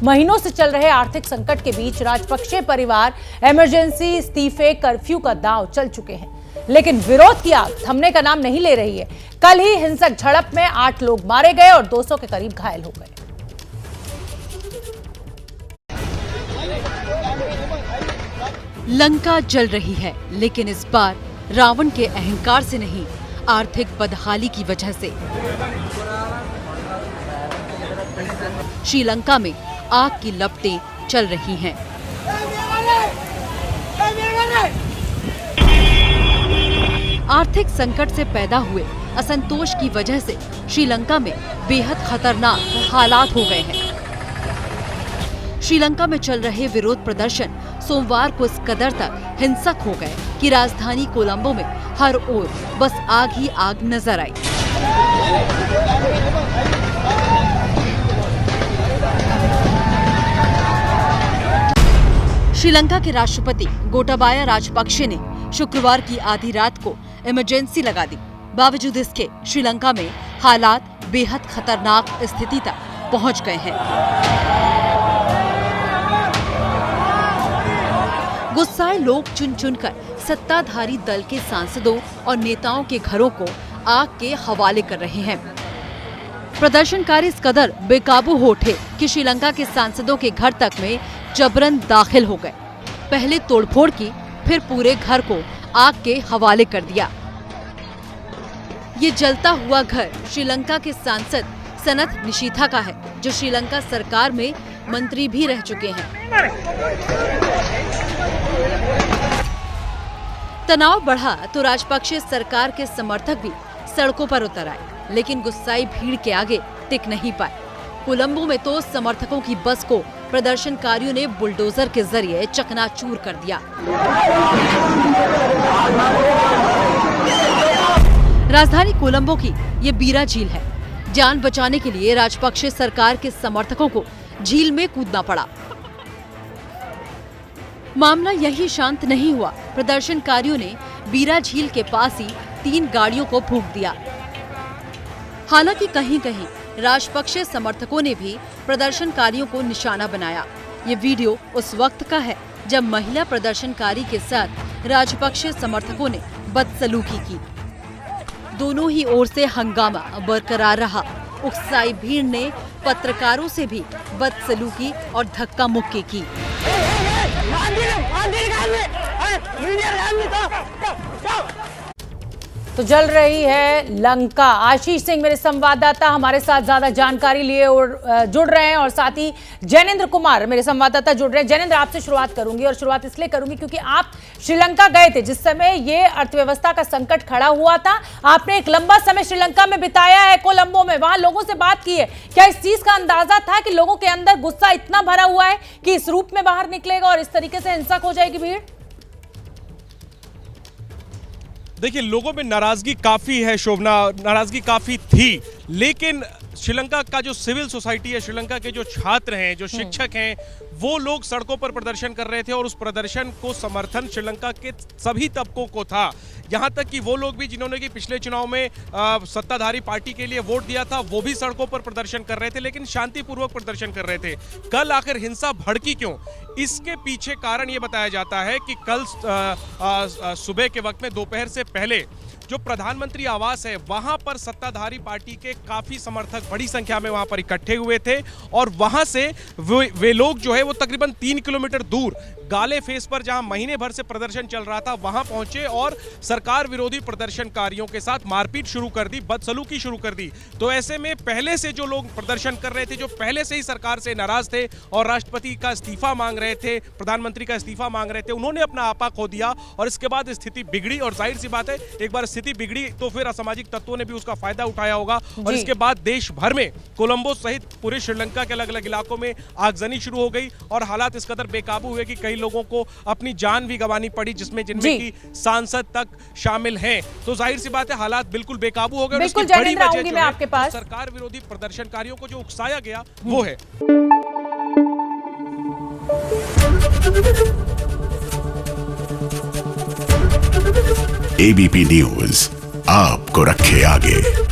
महीनों से चल रहे आर्थिक संकट के बीच राजपक्षे परिवार इमरजेंसी इस्तीफे कर्फ्यू का दांव चल चुके हैं, लेकिन विरोध की आग थमने का नाम नहीं ले रही है। कल ही हिंसक झड़प में 8 लोग मारे गए और 200 के करीब घायल हो गए। लंका जल रही है, लेकिन इस बार रावण के अहंकार से नहीं, आर्थिक बदहाली की वजह से। श्रीलंका में आग की लपटें चल रही हैं। आर्थिक संकट से पैदा हुए असंतोष की वजह से श्रीलंका में बेहद खतरनाक हालात हो गए हैं। श्रीलंका में चल रहे विरोध प्रदर्शन सोमवार को इस कदर तक हिंसक हो गए कि राजधानी कोलंबो में हर ओर बस आग ही आग नजर आई। श्रीलंका के राष्ट्रपति गोटाबाया राजपक्षे ने शुक्रवार की आधी रात को इमरजेंसी लगा दी। बावजूद इसके श्रीलंका में हालात बेहद खतरनाक स्थिति तक पहुंच गए हैं। गुस्साए लोग चुन चुनकर सत्ताधारी दल के सांसदों और नेताओं के घरों को आग के हवाले कर रहे हैं। प्रदर्शनकारी इस कदर बेकाबू हो उठे कि श्रीलंका के सांसदों के घर तक में जबरन दाखिल हो गए। पहले तोड़फोड़ की, फिर पूरे घर को आग के हवाले कर दिया। ये जलता हुआ घर श्रीलंका के सांसद सनथ निशीथा का है, जो श्रीलंका सरकार में मंत्री भी रह चुके हैं। तनाव बढ़ा तो राजपक्षे सरकार के समर्थक भी सड़कों पर उतर आए, लेकिन गुस्साई भीड़ के आगे टिक नहीं पाए। कोलंबो में तो समर्थकों की बस को प्रदर्शनकारियों ने बुलडोजर के जरिए चकनाचूर कर दिया। राजधानी कोलंबो की ये बीरा झील है। जान बचाने के लिए राजपक्षे सरकार के समर्थकों को झील में कूदना पड़ा। मामला यही शांत नहीं हुआ। प्रदर्शनकारियों ने बीरा झील के पास ही 3 गाड़ियों को फूंक दिया। हालांकि कहीं कहीं राजपक्षे समर्थकों ने भी प्रदर्शनकारियों को निशाना बनाया। ये वीडियो उस वक्त का है जब महिला प्रदर्शनकारी के साथ राजपक्षे समर्थकों ने बदसलूकी की। दोनों ही ओर से हंगामा बरकरार रहा। उकसाई भीड़ ने पत्रकारों से भी बदसलूकी और धक्का मुक्की की। तो जल रही है लंका। आशीष सिंह मेरे संवाददाता हमारे साथ ज्यादा जानकारी लिए और जुड़ रहे हैं, और साथ ही जैनेंद्र कुमार मेरे संवाददाता जुड़ रहे हैं। जैनेंद्र, आपसे शुरुआत करूंगी, और शुरुआत इसलिए करूंगी क्योंकि आप श्रीलंका गए थे जिस समय ये अर्थव्यवस्था का संकट खड़ा हुआ था। आपने एक लंबा समय श्रीलंका में बिताया है, कोलंबो में, वहां लोगों से बात की है। क्या इस चीज का अंदाजा था कि लोगों के अंदर गुस्सा इतना भरा हुआ है कि इस रूप में बाहर निकलेगा और इस तरीके से हिंसक हो जाएगी भीड़? देखिए, लोगों में नाराजगी काफी है शोभना, नाराजगी काफी थी, लेकिन श्रीलंका का जो सिविल सोसाइटी है, श्रीलंका के जो छात्र हैं, जो शिक्षक हैं, वो लोग सड़कों पर प्रदर्शन कर रहे थे और उस प्रदर्शन को समर्थन श्रीलंका के सभी तबकों को था। यहाँ तक कि वो लोग भी जिन्होंने कि पिछले चुनाव में सत्ताधारी पार्टी के लिए वोट दिया था, वो भी सड़कों पर प्रदर्शन कर रहे थे, लेकिन शांतिपूर्वक प्रदर्शन कर रहे थे। कल आखिर हिंसा भड़की क्यों? इसके पीछे कारण ये बताया जाता है कि कल सुबह के वक्त में, दोपहर से पहले, जो प्रधानमंत्री आवास है वहां पर सत्ताधारी पार्टी के काफी समर्थक बड़ी संख्या में वहां पर इकट्ठे हुए थे, और वहां से वे लोग जो है वो तकरीबन 3 किलोमीटर दूर गाले फेस पर, जहां महीने भर से प्रदर्शन चल रहा था, वहां पहुंचे और सरकार विरोधी प्रदर्शनकारियों के साथ मारपीट शुरू कर दी, बदसलूकी शुरू कर दी। तो ऐसे में पहले से जो लोग प्रदर्शन कर रहे थे, जो पहले से ही सरकार से नाराज थे और राष्ट्रपति का इस्तीफा मांग रहे थे, प्रधानमंत्री का इस्तीफा मांग रहे थे, उन्होंने अपना आपा खो दिया और इसके बाद स्थिति बिगड़ी। और जाहिर सी बात है, एक बार स्थिति बिगड़ी तो फिर असामाजिक तत्वों ने भी उसका फायदा उठाया होगा, और इसके बाद देश भर में, कोलंबो सहित पूरे श्रीलंका के अलग अलग इलाकों में आगजनी शुरू हो गई और हालात इस कदर बेकाबू हुए कि कई लोगों को अपनी जान भी गंवानी पड़ी, जिनमें की सांसद तक शामिल हैं। तो जाहिर सी बात है, हालात बिल्कुल बेकाबू हो गए। बिल्कुल जैनेंद्र, आऊंगी मैं आपके पास। सरकार विरोधी प्रदर्शनकारियों को जो उकसाया गया वो है। एबीपी न्यूज आपको रखे आगे।